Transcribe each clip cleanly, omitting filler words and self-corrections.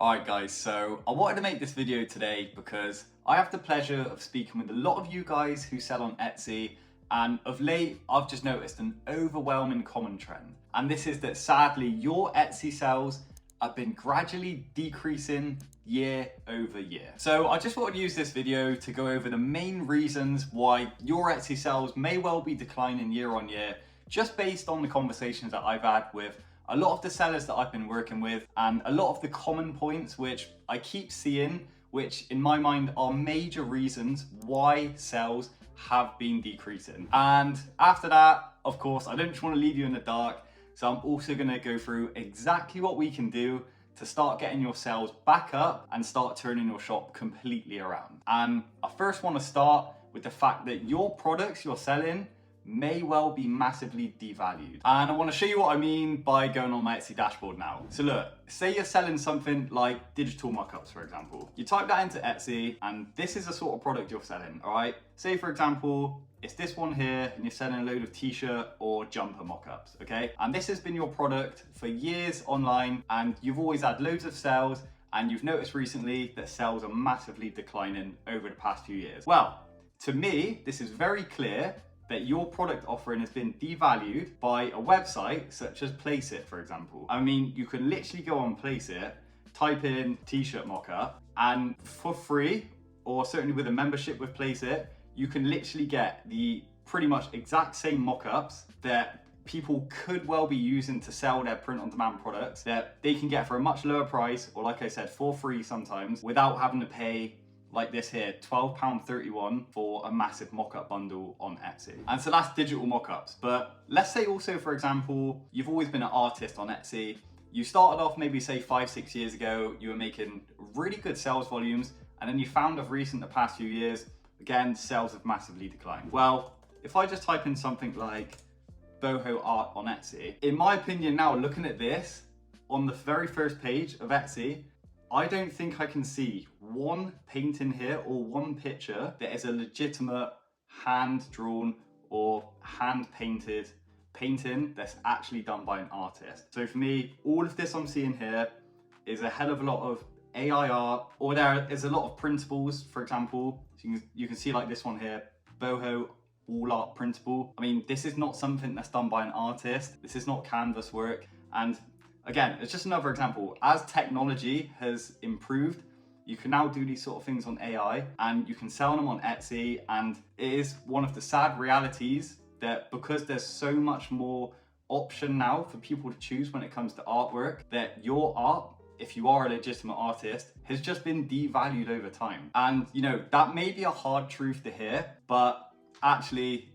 Alright guys, so I wanted to make this video today because I have the pleasure of speaking with a lot of you guys who sell on Etsy, and of late I've just noticed an overwhelming common trend, and this is that sadly your Etsy sales have been gradually decreasing year over year. So I just wanted to use this video to go over the main reasons why your Etsy sales may well be declining year on year, just based on the conversations that I've had with a lot of the sellers that I've been working with, and a lot of the common points which I keep seeing, which in my mind are major reasons why sales have been decreasing. And after that, of course, I don't just want to leave you in the dark. So I'm also going to go through exactly what we can do to start getting your sales back up and start turning your shop completely around. And I first want to start with the fact that your products you're selling may well be massively devalued. And I want to show you what I mean by going on my Etsy dashboard now. So look, say you're selling something like digital mockups, for example. You type that into Etsy and this is the sort of product you're selling, all right? Say for example, it's this one here and you're selling a load of t-shirt or jumper mockups, okay? And this has been your product for years online and you've always had loads of sales, and you've noticed recently that sales are massively declining over the past few years. Well, to me, this is very clear that your product offering has been devalued by a website such as Placeit, for example. I mean, you can literally go on Placeit, type in t-shirt mockup, and for free, or certainly with a membership with Placeit, you can literally get the pretty much exact same mockups that people could well be using to sell their print-on-demand products that they can get for a much lower price, or like I said, for free sometimes, without having to pay like this here, £12.31 for a massive mock-up bundle on Etsy. And so that's digital mock-ups. But let's say also, for example, you've always been an artist on Etsy. You started off maybe say 5-6 years ago, you were making really good sales volumes, and then you found of recent the past few years, again, sales have massively declined. Well, if I just type in something like boho art on Etsy, in my opinion now, looking at this, on the very first page of Etsy, I don't think I can see one painting here or one picture that is a legitimate hand-drawn or hand-painted painting that's actually done by an artist. So for me, all of this I'm seeing here is a hell of a lot of AI art, or there is a lot of printables, for example. So you can see like this one here, boho wall art printable. I mean, this is not something that's done by an artist. This is not canvas work. And again, it's just another example. As technology has improved, you can now do these sort of things on AI and you can sell them on Etsy. And it is one of the sad realities that because there's so much more option now for people to choose when it comes to artwork, that your art, if you are a legitimate artist, has just been devalued over time. And you know, that may be a hard truth to hear, but actually,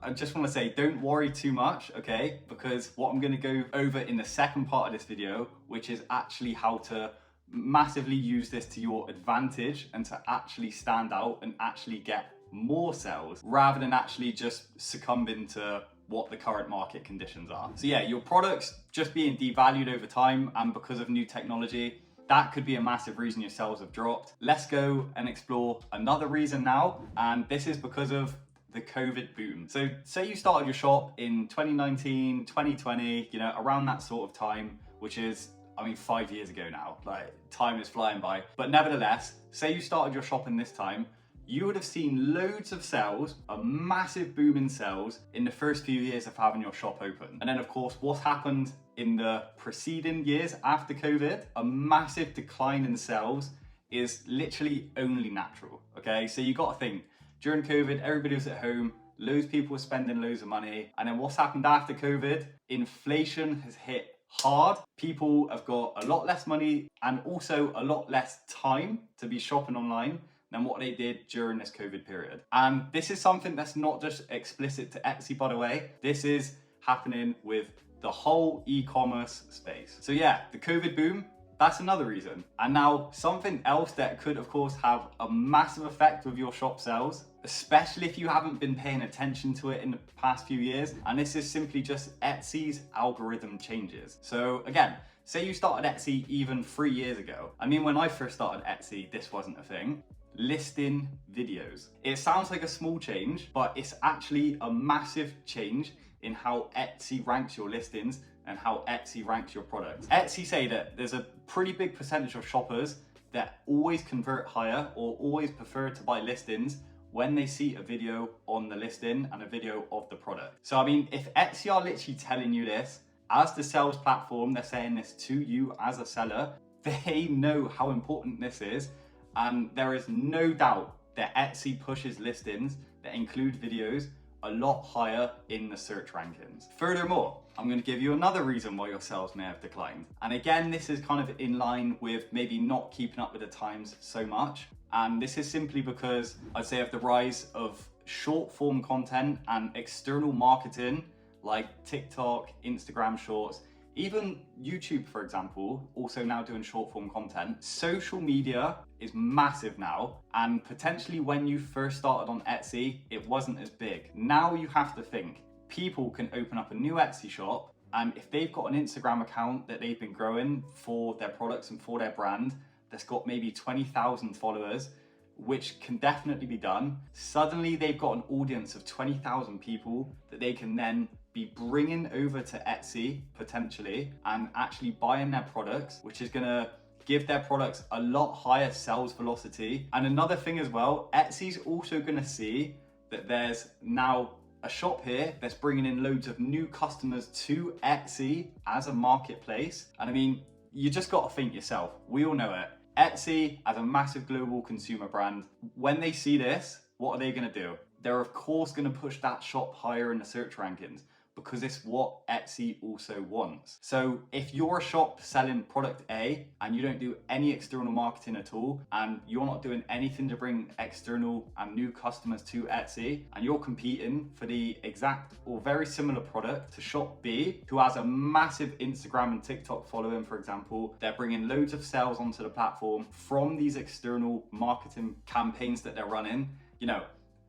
I just want to say, don't worry too much, okay? Because what I'm going to go over in the second part of this video, which is actually how to massively use this to your advantage and to actually stand out and actually get more sales rather than actually just succumbing to what the current market conditions are. So yeah, your products just being devalued over time and because of new technology, that could be a massive reason your sales have dropped. Let's go and explore another reason now, and this is because of the COVID boom. So say you started your shop in 2019, 2020, you know, around that sort of time, which is, I mean, 5 years ago now, like time is flying by. But nevertheless, say you started your shop in this time, you would have seen loads of sales, a massive boom in sales in the first few years of having your shop open. And then of course, what's happened in the preceding years after COVID, a massive decline in sales is literally only natural, okay? So you got to think, during COVID, everybody was at home, loads of people were spending loads of money. And then what's happened after COVID? Inflation has hit hard. People have got a lot less money and also a lot less time to be shopping online than what they did during this COVID period. And this is something that's not just explicit to Etsy, by the way. This is happening with the whole e-commerce space. So yeah, the COVID boom, that's another reason. And now something else that could of course have a massive effect with your shop sales, especially if you haven't been paying attention to it in the past few years. And this is simply just Etsy's algorithm changes. So again, say you started Etsy even 3 years ago. I mean, when I first started Etsy, this wasn't a thing. Listing videos. It sounds like a small change, but it's actually a massive change in how Etsy ranks your listings and how Etsy ranks your products. Etsy say that there's a pretty big percentage of shoppers that always convert higher or always prefer to buy listings when they see a video on the listing and a video of the product. So I mean, if Etsy are literally telling you this, as the sales platform, they're saying this to you as a seller, they know how important this is. And there is no doubt that Etsy pushes listings that include videos a lot higher in the search rankings. Furthermore, I'm going to give you another reason why your sales may have declined. And again, this is kind of in line with maybe not keeping up with the times so much. And this is simply because I'd say of the rise of short form content and external marketing like TikTok, Instagram Shorts, even YouTube, for example, also now doing short form content. Social media is massive now, and potentially when you first started on Etsy, it wasn't as big. Now you have to think, people can open up a new Etsy shop, and if they've got an Instagram account that they've been growing for their products and for their brand, that's got maybe 20,000 followers, which can definitely be done. Suddenly they've got an audience of 20,000 people that they can then be bringing over to Etsy potentially and actually buying their products, which is gonna give their products a lot higher sales velocity. And another thing as well, Etsy's also gonna see that there's now a shop here that's bringing in loads of new customers to Etsy as a marketplace. And I mean, you just gotta think yourself, we all know it. Etsy, as a massive global consumer brand, when they see this, what are they gonna do? They're of course gonna push that shop higher in the search rankings, because it's what Etsy also wants. So if you're a shop selling product A and you don't do any external marketing at all, and you're not doing anything to bring external and new customers to Etsy, and you're competing for the exact or very similar product to shop B, who has a massive Instagram and TikTok following, for example, they're bringing loads of sales onto the platform from these external marketing campaigns that they're running. You know,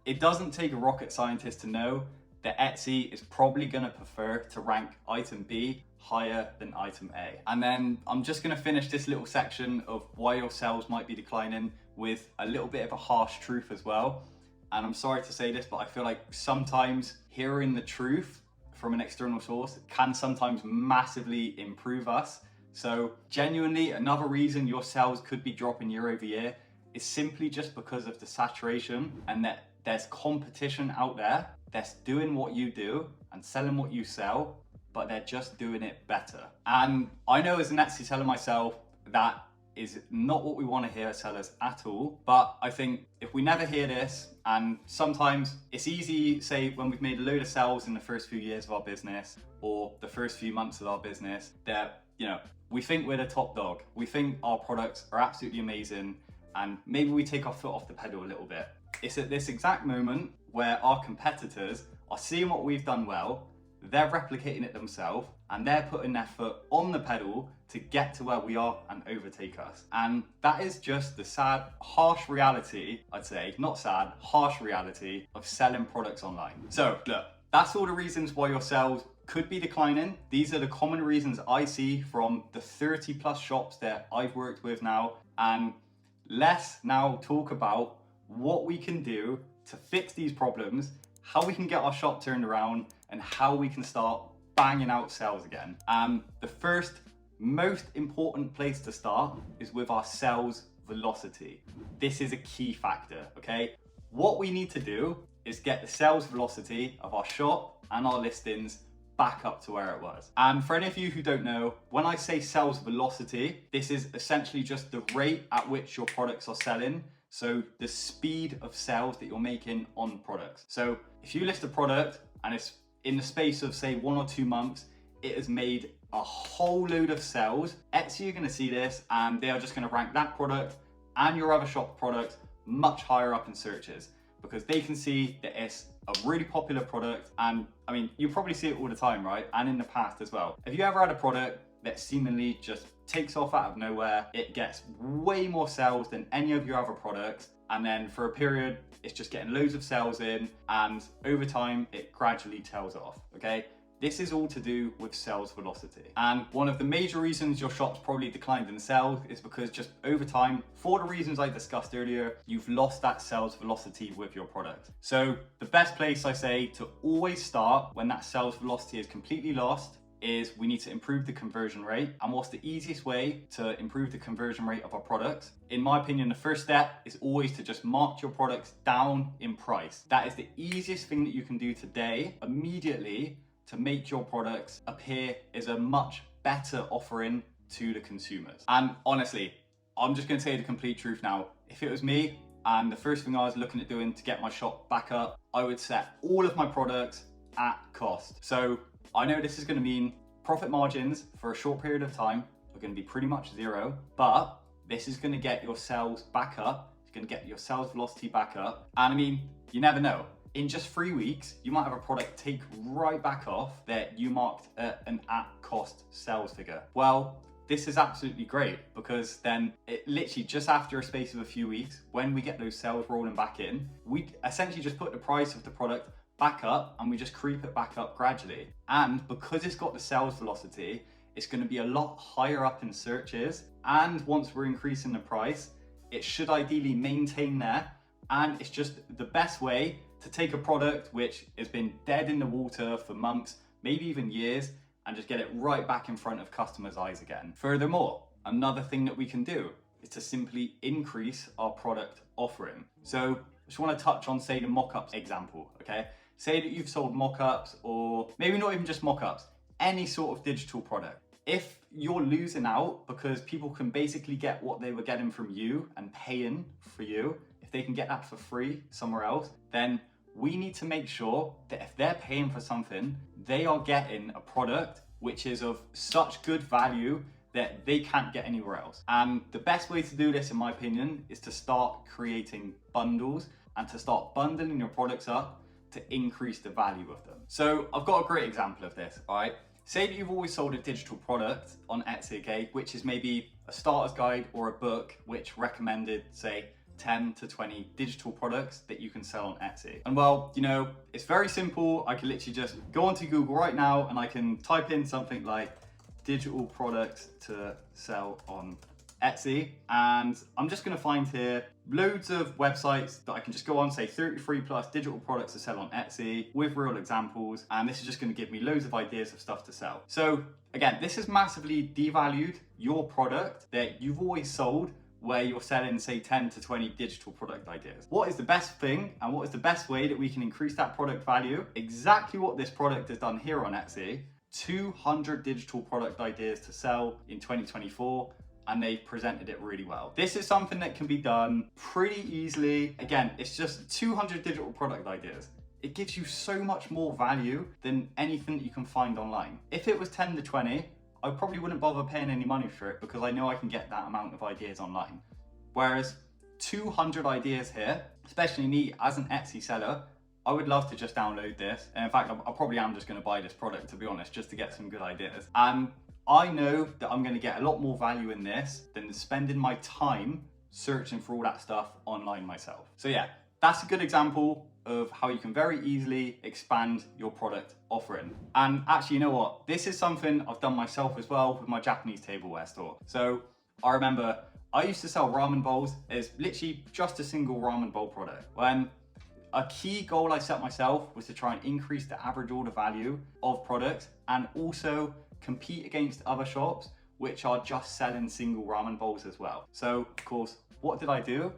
it doesn't take a rocket scientist to know that Etsy is probably gonna prefer to rank item B higher than item A. And then I'm just gonna finish this little section of why your sales might be declining with a little bit of a harsh truth as well. And I'm sorry to say this, but I feel like sometimes hearing the truth from an external source can sometimes massively improve us. So genuinely, another reason your sales could be dropping year over year is simply just because of the saturation, and that there's competition out there that's doing what you do and selling what you sell, but they're just doing it better. And I know as an Etsy seller myself, that is not what we want to hear as sellers at all. But I think if we never hear this, and sometimes it's easy, say when we've made a load of sales in the first few years of our business or the first few months of our business, that, you know, we think we're the top dog. We think our products are absolutely amazing, and maybe we take our foot off the pedal a little bit. It's at this exact moment where our competitors are seeing what we've done well, they're replicating it themselves, and they're putting their foot on the pedal to get to where we are and overtake us. And that is just the sad, harsh reality, I'd say, not sad, harsh reality of selling products online. So look, that's all the reasons why your sales could be declining. These are the common reasons I see from the 30 plus shops that I've worked with now. And let's now talk about what we can do to fix these problems, how we can get our shop turned around, and how we can start banging out sales again. The first most important place to start is with our sales velocity. This is a key factor, okay? What we need to do is get the sales velocity of our shop and our listings back up to where it was. And for any of you who don't know, when I say sales velocity, this is essentially just the rate at which your products are selling. So the speed of sales that you're making on products. So if you list a product and it's in the space of say 1 or 2 months, it has made a whole load of sales, Etsy are gonna see this and they are just gonna rank that product and your other shop products much higher up in searches, because they can see that it's a really popular product. And I mean, you probably see it all the time, right? And in the past as well. Have you ever had a product that seemingly just takes off out of nowhere? It gets way more sales than any of your other products, and then for a period it's just getting loads of sales in, and over time it gradually tails off, okay? This is all to do with sales velocity. And one of the major reasons your shop's probably declined in sales is because just over time, for the reasons I discussed earlier, you've lost that sales velocity with your product. So the best place I say to always start when that sales velocity is completely lost is we need to improve the conversion rate. And what's the easiest way to improve the conversion rate of our products? In my opinion, the first step is always to just mark your products down in price. That is the easiest thing that you can do today, immediately, to make your products appear as a much better offering to the consumers. And honestly, I'm just gonna tell you the complete truth now. If it was me, and the first thing I was looking at doing to get my shop back up, I would set all of my products at cost. So I know this is gonna mean profit margins for a short period of time are gonna be pretty much zero, but this is gonna get your sales back up. It's gonna get your sales velocity back up. And I mean, you never know. In just 3 weeks, you might have a product take right back off that you marked at an at cost sales figure. Well, this is absolutely great, because then it literally just after a space of a few weeks, when we get those sales rolling back in, we essentially just put the price of the product back up and we just creep it back up gradually. And because it's got the sales velocity, it's going to be a lot higher up in searches. And once we're increasing the price, it should ideally maintain there. And it's just the best way to take a product which has been dead in the water for months, maybe even years, and just get it right back in front of customers' eyes again. Furthermore, another thing that we can do is to simply increase our product offering. So I just want to touch on, say, the mock-ups example, okay? Say that you've sold mock-ups, or maybe not even just mock-ups, any sort of digital product. If you're losing out because people can basically get what they were getting from you and paying for you, if they can get that for free somewhere else, then we need to make sure that if they're paying for something, they are getting a product which is of such good value that they can't get anywhere else. And the best way to do this, in my opinion, is to start creating bundles and to start bundling your products up to increase the value of them. So I've got a great example of this, all right? Say that you've always sold a digital product on Etsy, okay, which is maybe a starter's guide or a book which recommended, say, 10 to 20 digital products that you can sell on Etsy. And well, you know, it's very simple. I can literally just go onto Google right now and I can type in something like digital products to sell on Etsy. And I'm just gonna find here loads of websites that I can just go on, say 33 plus digital products to sell on Etsy with real examples. And this is just gonna give me loads of ideas of stuff to sell. So again, this has massively devalued your product that you've always sold, where you're selling, say, 10 to 20 digital product ideas. What is the best thing and what is the best way that we can increase that product value? Exactly what this product has done here on Etsy. 200 digital product ideas to sell in 2024, and they've presented it really well. This is something that can be done pretty easily. Again, it's just 200 digital product ideas. It gives you so much more value than anything that you can find online. If it was 10 to 20, I probably wouldn't bother paying any money for it because I know I can get that amount of ideas online. Whereas 200 ideas here, especially me as an Etsy seller, I would love to just download this. And in fact, I probably am just gonna buy this product, to be honest, just to get some good ideas. And I know that I'm gonna get a lot more value in this than spending my time searching for all that stuff online myself. So yeah, that's a good example of how you can very easily expand your product offering. And actually, you know what? This is something I've done myself as well with my Japanese tableware store. So I remember I used to sell ramen bowls as literally just a single ramen bowl product. When a key goal I set myself was to try and increase the average order value of products and also compete against other shops which are just selling single ramen bowls as well. So of course, what did I do?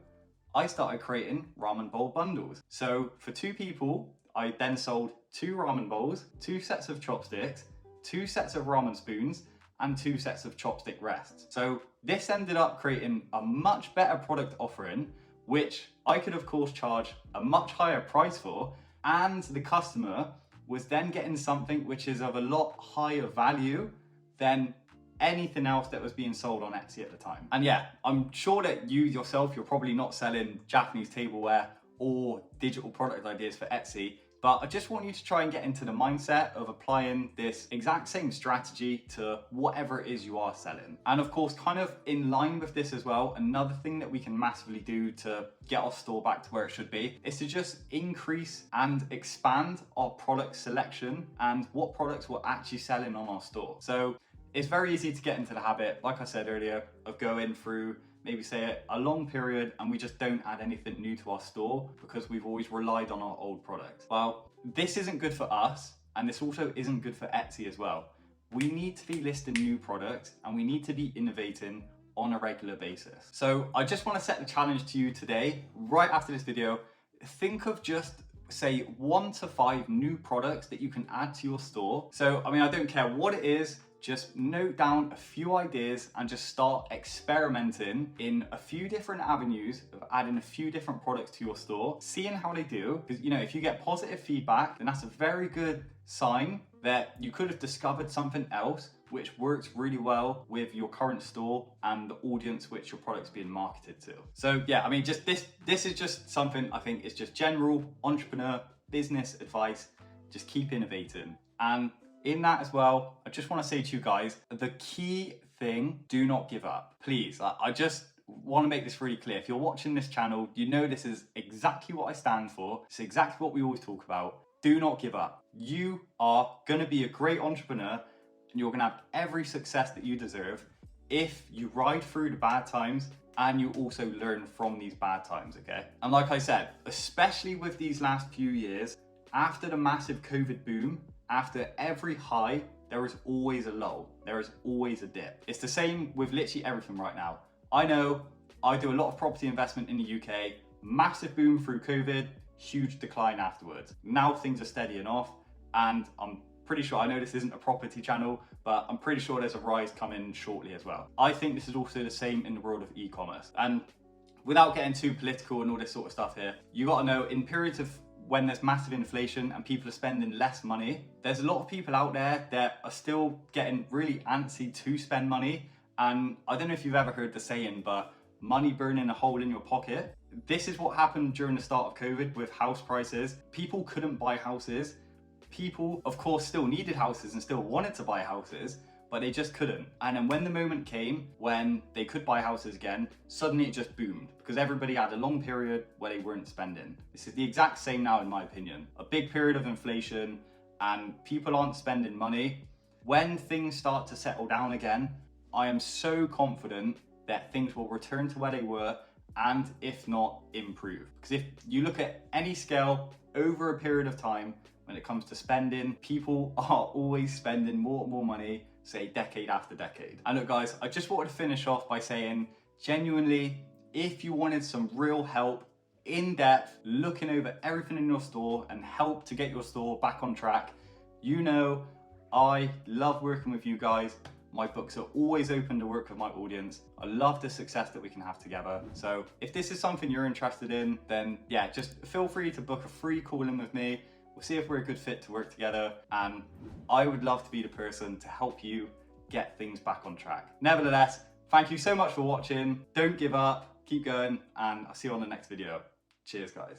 I started creating ramen bowl bundles. So for 2 people, I then sold 2 ramen bowls, 2 sets of chopsticks, 2 sets of ramen spoons, and 2 sets of chopstick rests. So this ended up creating a much better product offering, which I could of course charge a much higher price for, and the customer was then getting something which is of a lot higher value than anything else that was being sold on Etsy at the time. And yeah, I'm sure that you yourself, you're probably not selling Japanese tableware or digital product ideas for Etsy, but I just want you to try and get into the mindset of applying this exact same strategy to whatever it is you are selling. And of course, kind of in line with this as well, another thing that we can massively do to get our store back to where it should be is to just increase and expand our product selection and what products we're actually selling on our store. So it's very easy to get into the habit, like I said earlier, of going through maybe say a long period and we just don't add anything new to our store because we've always relied on our old products. Well, this isn't good for us, and this also isn't good for Etsy as well. we need to be listing new products and we need to be innovating on a regular basis. So I just want to set the challenge to you today, right after this video. Think of just say 1 to 5 new products that you can add to your store. So, I mean, I don't care what it is, just note down a few ideas and just start experimenting in a few different avenues of adding a few different products to your store, seeing how they do. Because, you know, if you get positive feedback, then that's a very good sign that you could have discovered something else which works really well with your current store and the audience which your product's being marketed to. So yeah, I mean, just this is just something I think is just general entrepreneur business advice. Just keep innovating. And in that as well, I just want to say to you guys, the key thing, do not give up. Please, I just want to make this really clear. If you're watching this channel, you know this is exactly what I stand for. It's exactly what we always talk about. Do not give up. You are going to be a great entrepreneur and you're going to have every success that you deserve if you ride through the bad times and you also learn from these bad times, okay? And like I said, especially with these last few years, after the massive COVID boom, after every high, there is always a low. There is always a dip. It's the same with literally everything right now. I know I do a lot of property investment in the UK, massive boom through COVID, huge decline afterwards. Now things are steadying off and I'm pretty sure, I know this isn't a property channel, but I'm pretty sure there's a rise coming shortly as well. I think this is also the same in the world of e-commerce. And without getting too political and all this sort of stuff here, you gotta know in periods of when there's massive inflation and people are spending less money, there's a lot of people out there that are still getting really antsy to spend money. And I don't know if you've ever heard the saying, but money burning a hole in your pocket. This is what happened during the start of COVID with house prices. People couldn't buy houses. People, of course, still needed houses and still wanted to buy houses, but they just couldn't. And then when the moment came when they could buy houses again, suddenly it just boomed because everybody had a long period where they weren't spending. This is the exact same now, in my opinion. A big period of inflation and people aren't spending money. When things start to settle down again, I am so confident that things will return to where they were and if not, improve. Because if you look at any scale over a period of time, when it comes to spending, people are always spending more and more money, say decade after decade. And look guys, I just wanted to finish off by saying, genuinely, if you wanted some real help, in depth, looking over everything in your store and help to get your store back on track, you know, I love working with you guys. My books are always open to work with my audience. I love the success that we can have together. So if this is something you're interested in, then yeah, just feel free to book a free call in with me. We'll see if we're a good fit to work together. And I would love to be the person to help you get things back on track. Nevertheless, thank you so much for watching. Don't give up, keep going, and I'll see you on the next video. Cheers, guys.